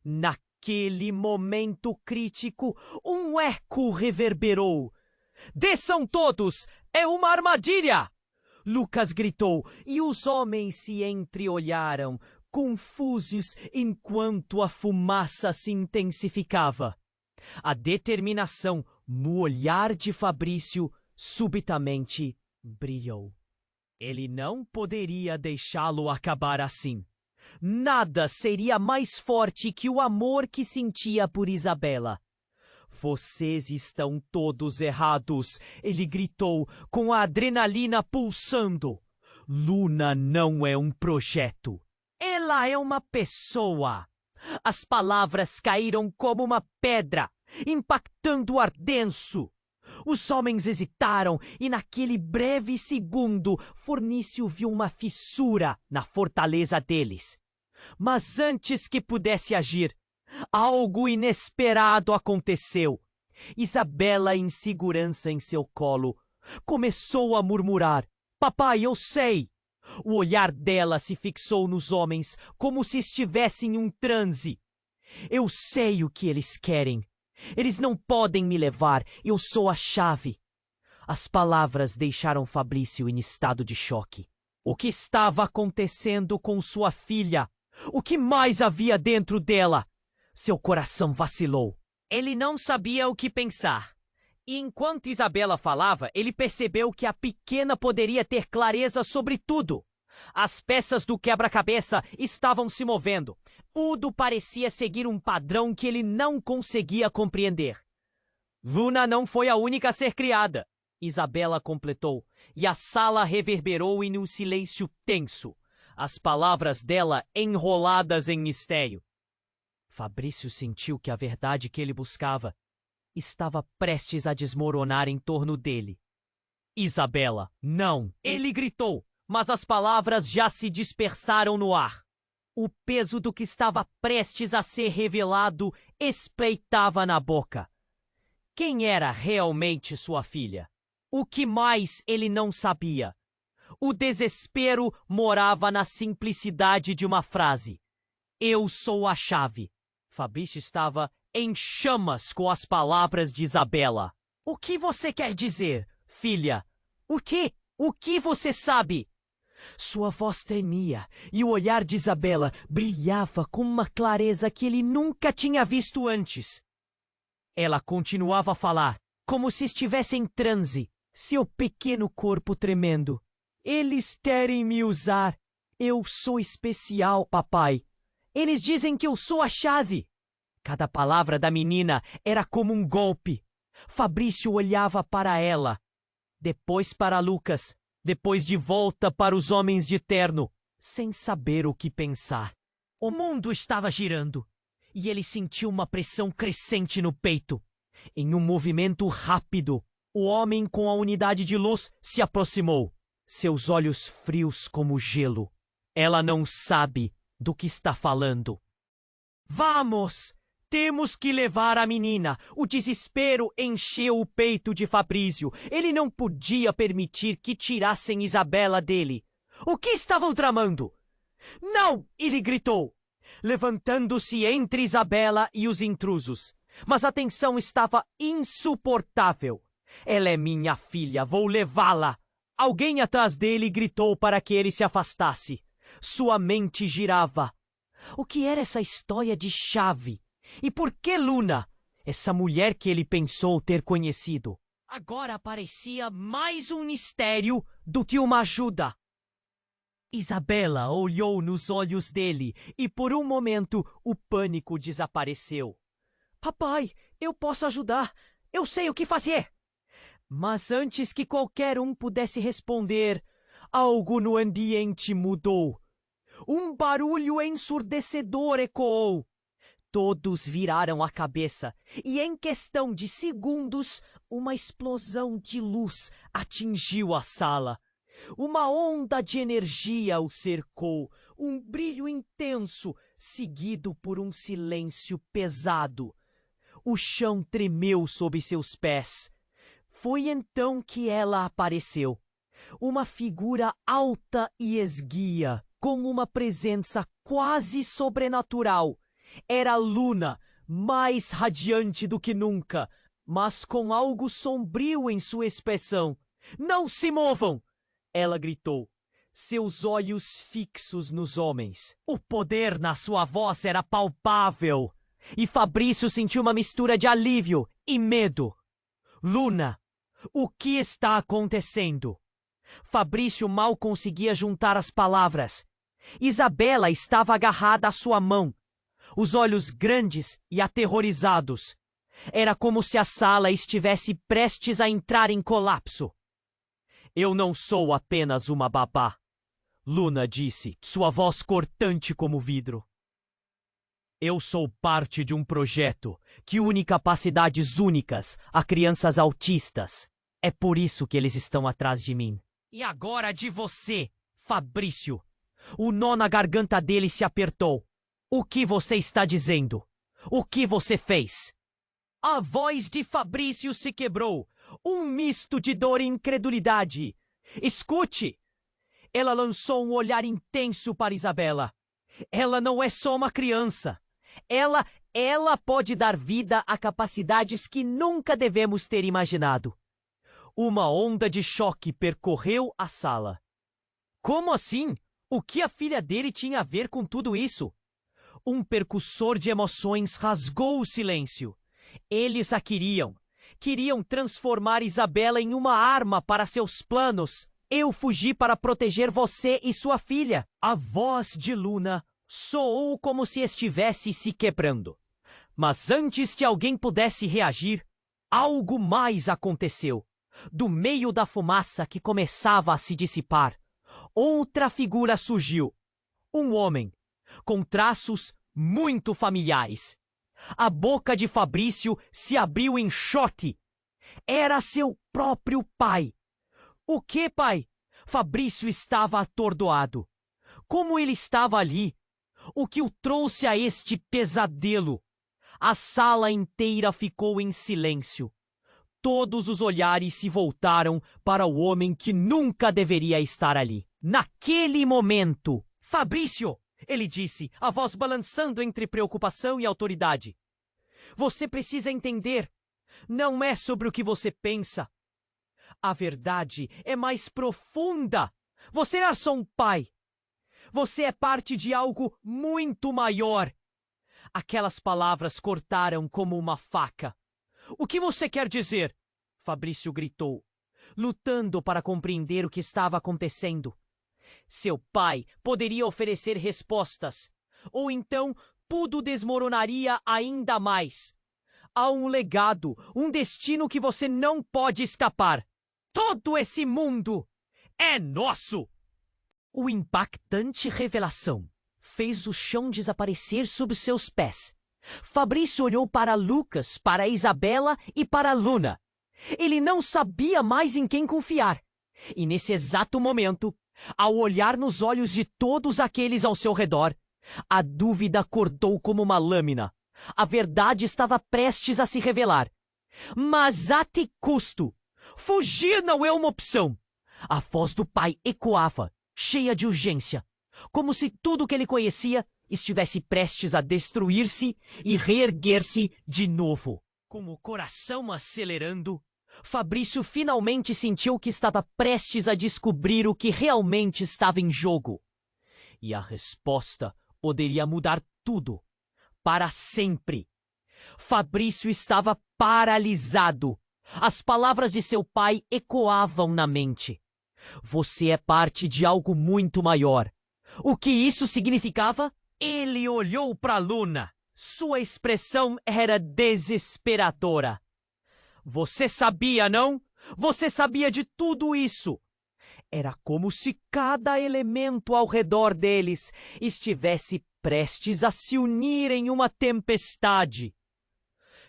Naquele momento crítico, um eco reverberou. Desçam todos! É uma armadilha! Lucas gritou e os homens se entreolharam, confusos enquanto a fumaça se intensificava. A determinação no olhar de Fabrício subitamente brilhou. Ele não poderia deixá-lo acabar assim. Nada seria mais forte que o amor que sentia por Isabela. Vocês estão todos errados, ele gritou, com a adrenalina pulsando. Luna não é um projeto. Ela é uma pessoa. As palavras caíram como uma pedra, impactando o ar denso. Os homens hesitaram e naquele breve segundo Fornício viu uma fissura na fortaleza deles. Mas antes que pudesse agir, algo inesperado aconteceu. Isabela, em segurança em seu colo, começou a murmurar: "Papai, eu sei." O olhar dela se fixou nos homens como se estivesse em um transe. "Eu sei o que eles querem. Eles não podem me levar. Eu sou a chave." As palavras deixaram Fabrício em estado de choque. O que estava acontecendo com sua filha? O que mais havia dentro dela? Seu coração vacilou. Ele não sabia o que pensar. E enquanto Isabela falava, ele percebeu que a pequena poderia ter clareza sobre tudo. As peças do quebra-cabeça estavam se movendo. Tudo parecia seguir um padrão que ele não conseguia compreender. "Luna não foi a única a ser criada", Isabela completou, e a sala reverberou em um silêncio tenso, as palavras dela enroladas em mistério. Fabrício sentiu que a verdade que ele buscava estava prestes a desmoronar em torno dele. "Isabela, não!" ele gritou, mas as palavras já se dispersaram no ar. O peso do que estava prestes a ser revelado espreitava na boca. Quem era realmente sua filha? O que mais ele não sabia? O desespero morava na simplicidade de uma frase: "Eu sou a chave." Fabrício estava em chamas com as palavras de Isabela. "O que você quer dizer, filha? O quê? O que você sabe?" Sua voz tremia e o olhar de Isabela brilhava com uma clareza que ele nunca tinha visto antes. Ela continuava a falar, como se estivesse em transe, seu pequeno corpo tremendo. "Eles querem me usar. Eu sou especial, papai. Eles dizem que eu sou a chave." Cada palavra da menina era como um golpe. Fabrício olhava para ela, depois para Lucas, depois de volta para os homens de terno, sem saber o que pensar. O mundo estava girando, e ele sentiu uma pressão crescente no peito. Em um movimento rápido, o homem com a unidade de luz se aproximou, seus olhos frios como gelo. "Ela não sabe do que está falando." "Vamos! Temos que levar a menina." O desespero encheu o peito de Fabrício. Ele não podia permitir que tirassem Isabela dele. O que estavam tramando? "Não!" ele gritou, levantando-se entre Isabela e os intrusos. Mas a tensão estava insuportável. "Ela é minha filha, vou levá-la." Alguém atrás dele gritou para que ele se afastasse. Sua mente girava. O que era essa história de chave? E por que Luna, essa mulher que ele pensou ter conhecido? Agora parecia mais um mistério do que uma ajuda. Isabela olhou nos olhos dele e por um momento o pânico desapareceu. "Papai, eu posso ajudar. Eu sei o que fazer." Mas antes que qualquer um pudesse responder, algo no ambiente mudou. Um barulho ensurdecedor ecoou. Todos viraram a cabeça e, em questão de segundos, uma explosão de luz atingiu a sala. Uma onda de energia o cercou, um brilho intenso, seguido por um silêncio pesado. O chão tremeu sob seus pés. Foi então que ela apareceu. Uma figura alta e esguia, com uma presença quase sobrenatural. Era Luna, mais radiante do que nunca, mas com algo sombrio em sua expressão. "Não se movam!" ela gritou, seus olhos fixos nos homens. O poder na sua voz era palpável, e Fabrício sentiu uma mistura de alívio e medo. "Luna, o que está acontecendo?" Fabrício mal conseguia juntar as palavras. Isabela estava agarrada à sua mão, os olhos grandes e aterrorizados. Era como se a sala estivesse prestes a entrar em colapso. "Eu não sou apenas uma babá", Luna disse, sua voz cortante como vidro. Eu sou parte de um projeto que une capacidades únicas a crianças autistas. É por isso que eles estão atrás de mim. E agora de você, Fabrício. O nó na garganta dele se apertou. O que você está dizendo? O que você fez? A voz de Fabrício se quebrou. Um misto de dor e incredulidade. Escute! Ela lançou um olhar intenso para Isabela. Ela não é só uma criança. Ela pode dar vida a capacidades que nunca devemos ter imaginado. Uma onda de choque percorreu a sala. Como assim? O que a filha dele tinha a ver com tudo isso? Um percussor de emoções rasgou o silêncio. Eles a queriam. Queriam transformar Isabela em uma arma para seus planos. Eu fugi para proteger você e sua filha. A voz de Luna soou como se estivesse se quebrando. Mas antes que alguém pudesse reagir, algo mais aconteceu. Do meio da fumaça que começava a se dissipar, outra figura surgiu. Um homem, com traços muito familiares. A boca de Fabrício se abriu em choque. Era seu próprio pai. O que, pai? Fabrício estava atordoado. Como ele estava ali? O que o trouxe a este pesadelo? A sala inteira ficou em silêncio. Todos os olhares se voltaram para o homem que nunca deveria estar ali. Naquele momento, Fabrício! Ele disse, a voz balançando entre preocupação e autoridade. Você precisa entender. Não é sobre o que você pensa. A verdade é mais profunda. Você não é só um pai. Você é parte de algo muito maior. Aquelas palavras cortaram como uma faca. O que você quer dizer? Fabrício gritou, lutando para compreender o que estava acontecendo. Seu pai poderia oferecer respostas, ou então tudo desmoronaria ainda mais. Há um legado, um destino que você não pode escapar. Todo esse mundo é nosso! O impactante revelação fez o chão desaparecer sob seus pés. Fabrício olhou para Lucas, para Isabela e para Luna. Ele não sabia mais em quem confiar. E nesse exato momento, ao olhar nos olhos de todos aqueles ao seu redor, a dúvida cortou como uma lâmina. A verdade estava prestes a se revelar. Mas a que custo? Fugir não é uma opção. A voz do pai ecoava, cheia de urgência, como se tudo o que ele conhecia estivesse prestes a destruir-se e reerguer-se de novo. Com o coração acelerando, Fabrício finalmente sentiu que estava prestes a descobrir o que realmente estava em jogo. E a resposta poderia mudar tudo, para sempre. Fabrício estava paralisado. As palavras de seu pai ecoavam na mente. Você é parte de algo muito maior. O que isso significava? Ele olhou para Luna. Sua expressão era desesperadora. Você sabia, não? Você sabia de tudo isso. Era como se cada elemento ao redor deles estivesse prestes a se unir em uma tempestade.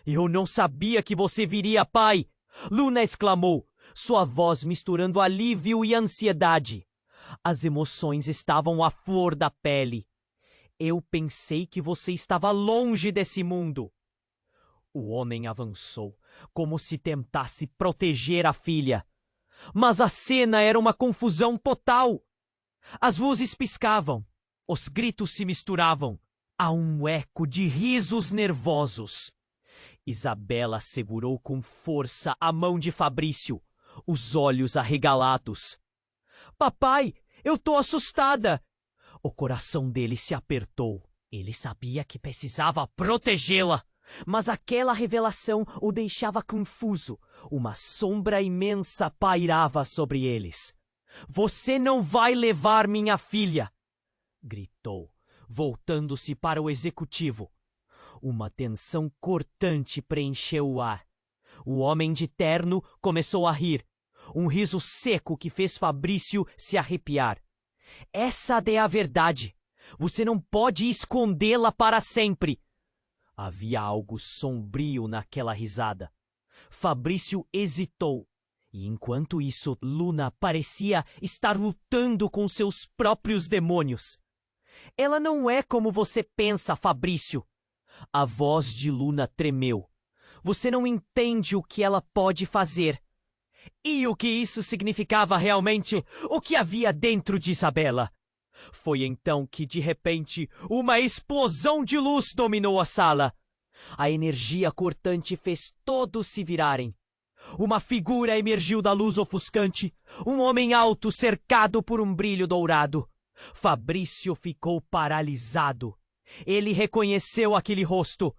Eu não sabia que você viria, pai! Luna exclamou, sua voz misturando alívio e ansiedade. As emoções estavam à flor da pele. Eu pensei que você estava longe desse mundo. O homem avançou, como se tentasse proteger a filha. Mas a cena era uma confusão total. As luzes piscavam, os gritos se misturavam. Há um eco de risos nervosos. Isabela segurou com força a mão de Fabrício, os olhos arregalados. Papai, eu tô assustada! O coração dele se apertou. Ele sabia que precisava protegê-la. Mas aquela revelação o deixava confuso. Uma sombra imensa pairava sobre eles. Você não vai levar minha filha! Gritou, voltando-se para o executivo. Uma tensão cortante preencheu o ar. O homem de terno começou a rir. Um riso seco que fez Fabrício se arrepiar. Essa é a verdade. Você não pode escondê-la para sempre. Havia algo sombrio naquela risada. Fabrício hesitou. E enquanto isso, Luna parecia estar lutando com seus próprios demônios. Ela não é como você pensa, Fabrício. A voz de Luna tremeu. Você não entende o que ela pode fazer. E o que isso significava realmente? O que havia dentro de Isabela? Foi então que, de repente, uma explosão de luz dominou a sala. A energia cortante fez todos se virarem. Uma figura emergiu da luz ofuscante, um homem alto cercado por um brilho dourado. Fabrício ficou paralisado. Ele reconheceu aquele rosto.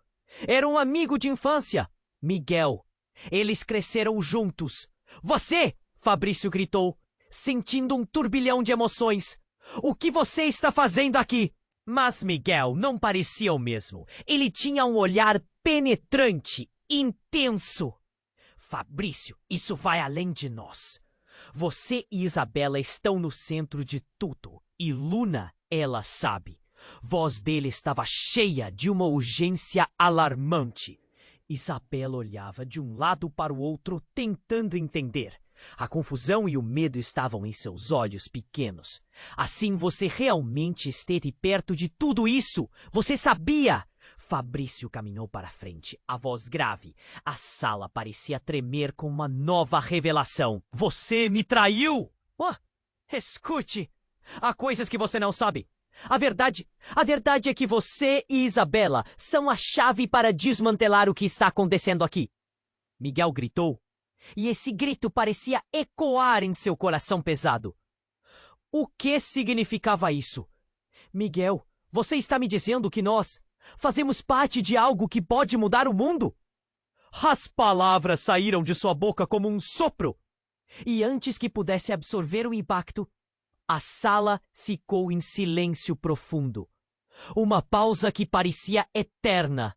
Era um amigo de infância, Miguel. Eles cresceram juntos. Você! Fabrício gritou, sentindo um turbilhão de emoções. O que você está fazendo aqui? Mas Miguel não parecia o mesmo. Ele tinha um olhar penetrante, intenso. Fabrício, isso vai além de nós. Você e Isabela estão no centro de tudo. E Luna, ela sabe. Voz dele estava cheia de uma urgência alarmante. Isabela olhava de um lado para o outro, tentando entender. A confusão e o medo estavam em seus olhos pequenos. Assim você realmente esteve perto de tudo isso? Você sabia? Fabrício caminhou para a frente, a voz grave. A sala parecia tremer com uma nova revelação. Você me traiu! Oh, escute! Há coisas que você não sabe. A verdade é que você e Isabela são a chave para desmantelar o que está acontecendo aqui. Miguel gritou, e esse grito parecia ecoar em seu coração pesado. O que significava isso? Miguel, você está me dizendo que nós fazemos parte de algo que pode mudar o mundo? As palavras saíram de sua boca como um sopro. E antes que pudesse absorver o impacto, a sala ficou em silêncio profundo. Uma pausa que parecia eterna.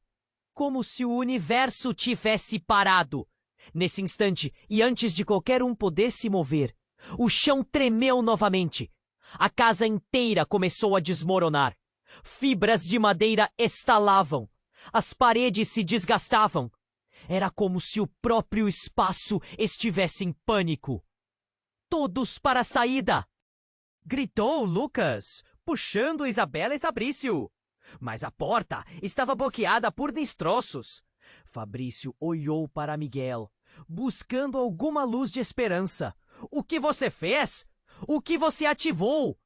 Como se o universo tivesse parado. Nesse instante, e antes de qualquer um poder se mover, o chão tremeu novamente. A casa inteira começou a desmoronar. Fibras de madeira estalavam. As paredes se desgastavam. Era como se o próprio espaço estivesse em pânico. Todos para a saída! Gritou Lucas, puxando Isabela e Fabrício. Mas a porta estava bloqueada por destroços. Fabrício olhou para Miguel, buscando alguma luz de esperança. O que você fez? O que você ativou?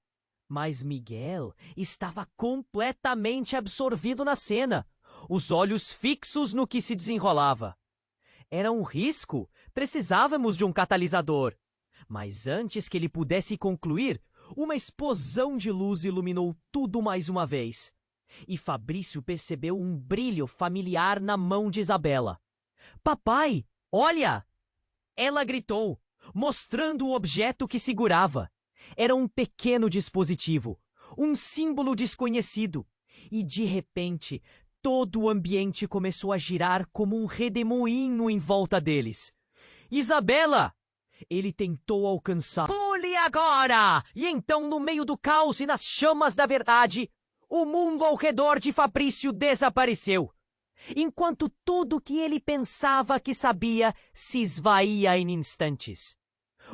Mas Miguel estava completamente absorvido na cena, os olhos fixos no que se desenrolava. Era um risco. Precisávamos de um catalisador. Mas antes que ele pudesse concluir, uma explosão de luz iluminou tudo mais uma vez. E Fabrício percebeu um brilho familiar na mão de Isabela. Papai, olha! Ela gritou, mostrando o objeto que segurava. Era um pequeno dispositivo, um símbolo desconhecido. E de repente, todo o ambiente começou a girar como um redemoinho em volta deles. Isabela! Ele tentou alcançar. Pule agora! E então, no meio do caos e nas chamas da verdade, o mundo ao redor de Fabrício desapareceu. Enquanto tudo que ele pensava que sabia se esvaía em instantes.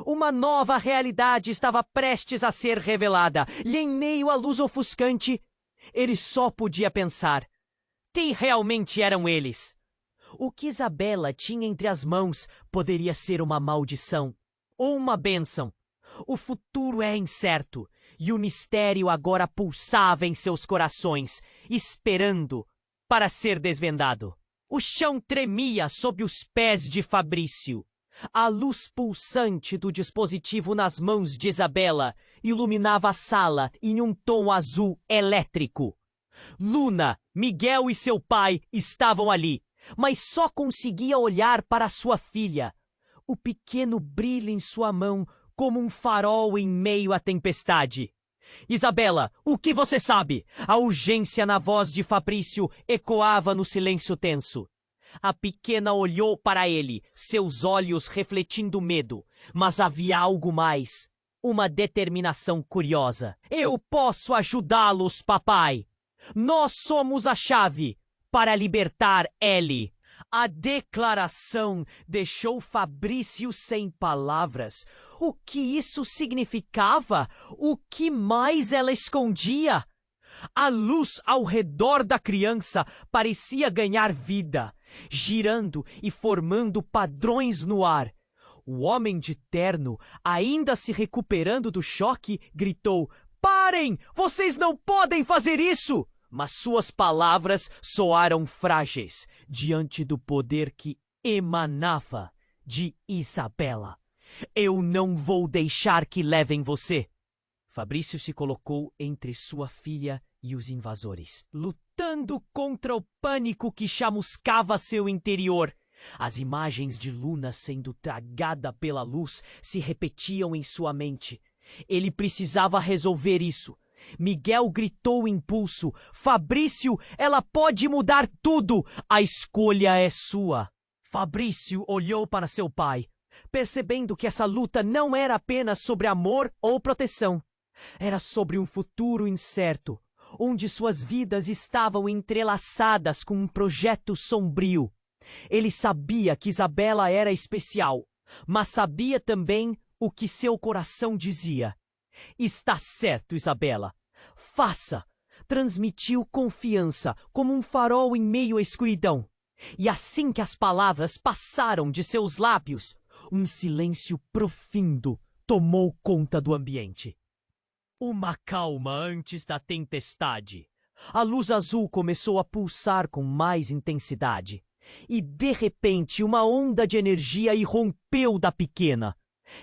Uma nova realidade estava prestes a ser revelada, e em meio à luz ofuscante, ele só podia pensar: quem realmente eram eles? O que Isabela tinha entre as mãos poderia ser uma maldição ou uma bênção. O futuro é incerto, e o mistério agora pulsava em seus corações, esperando para ser desvendado. O chão tremia sob os pés de Fabrício. A luz pulsante do dispositivo nas mãos de Isabela iluminava a sala em um tom azul elétrico. Luna, Miguel e seu pai estavam ali, mas só conseguia olhar para sua filha. O pequeno brilho em sua mão como um farol em meio à tempestade. Isabela, o que você sabe? A urgência na voz de Fabrício ecoava no silêncio tenso. A pequena olhou para ele, seus olhos refletindo medo. Mas havia algo mais. uma determinação curiosa. Eu posso ajudá-los, papai. Nós somos a chave para libertar Ellie. A declaração deixou Fabrício sem palavras. O que isso significava? O que mais ela escondia? A luz ao redor da criança parecia ganhar vida, girando e formando padrões no ar. O homem de terno, ainda se recuperando do choque, gritou: "Parem! Vocês não podem fazer isso!" Mas suas palavras soaram frágeis diante do poder que emanava de Isabela. "Eu não vou deixar que levem você." Fabrício se colocou entre sua filha e os invasores, lutando contra o pânico que chamuscava seu interior. As imagens de Luna sendo tragada pela luz se repetiam em sua mente. Ele precisava resolver isso. Miguel gritou impulso: "Fabrício, ela pode mudar tudo! A escolha é sua!" Fabrício olhou para seu pai, percebendo que essa luta não era apenas sobre amor ou proteção. Era sobre um futuro incerto, onde suas vidas estavam entrelaçadas com um projeto sombrio. Ele sabia que Isabela era especial, mas sabia também o que seu coração dizia. "Está certo, Isabela. Faça." Transmitiu confiança como um farol em meio à escuridão. E assim que as palavras passaram de seus lábios, um silêncio profundo tomou conta do ambiente. Uma calma antes da tempestade. A luz azul começou a pulsar com mais intensidade. E, de repente, uma onda de energia irrompeu da pequena.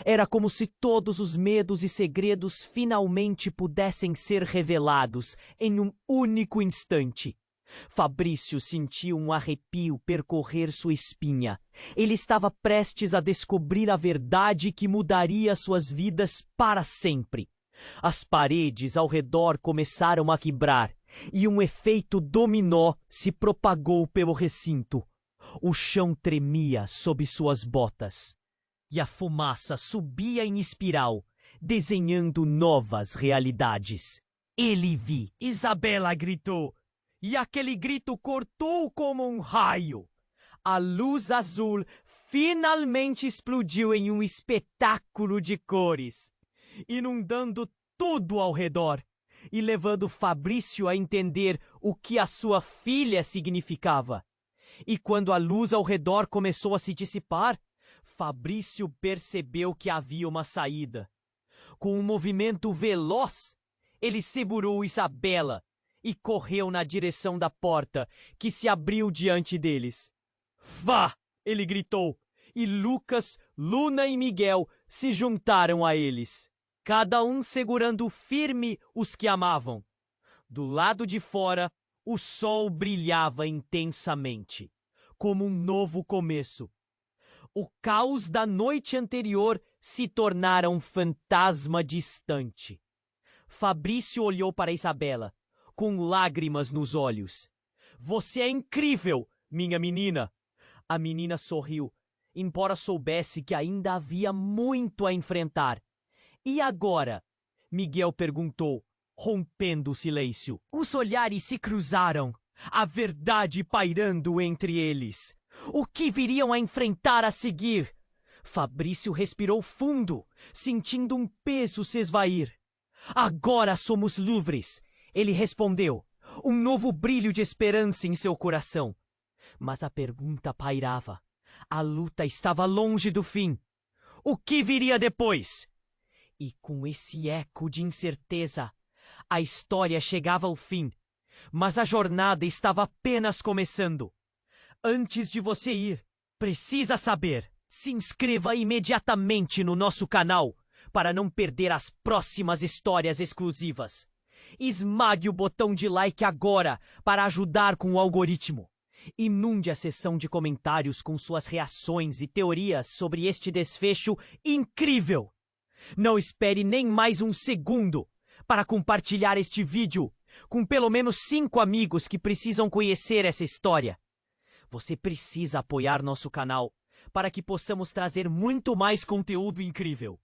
Era como se todos os medos e segredos finalmente pudessem ser revelados em um único instante. Fabrício sentiu um arrepio percorrer sua espinha. Ele estava prestes a descobrir a verdade que mudaria suas vidas para sempre. As paredes ao redor começaram a vibrar e um efeito dominó se propagou pelo recinto. O chão tremia sob suas botas e a fumaça subia em espiral, desenhando novas realidades. Ele viu. Isabela gritou, e aquele grito cortou como um raio. A luz azul finalmente explodiu em um espetáculo de cores, inundando tudo ao redor e levando Fabrício a entender o que a sua filha significava. E quando a luz ao redor começou a se dissipar, Fabrício percebeu que havia uma saída. Com um movimento veloz, ele segurou Isabela e correu na direção da porta, que se abriu diante deles. "Vá!" ele gritou, e Lucas, Luna e Miguel se juntaram a eles, cada um segurando firme os que amavam. Do lado de fora, o sol brilhava intensamente, como um novo começo. O caos da noite anterior se tornara um fantasma distante. Fabrício olhou para Isabela, com lágrimas nos olhos. "Você é incrível, minha menina!" A menina sorriu, embora soubesse que ainda havia muito a enfrentar. "E agora?" Miguel perguntou, rompendo o silêncio. Os olhares se cruzaram, a verdade pairando entre eles. O que viriam a enfrentar a seguir? Fabrício respirou fundo, sentindo um peso se esvair. "Agora somos livres," ele respondeu, um novo brilho de esperança em seu coração. Mas a pergunta pairava. A luta estava longe do fim. O que viria depois? E com esse eco de incerteza, a história chegava ao fim, mas a jornada estava apenas começando. Antes de você ir, precisa saber. Se inscreva imediatamente no nosso canal para não perder as próximas histórias exclusivas. Esmague o botão de like agora para ajudar com o algoritmo. Inunde a seção de comentários com suas reações e teorias sobre este desfecho incrível. Não espere nem mais um segundo para compartilhar este vídeo com pelo menos 5 amigos que precisam conhecer essa história. Você precisa apoiar nosso canal para que possamos trazer muito mais conteúdo incrível.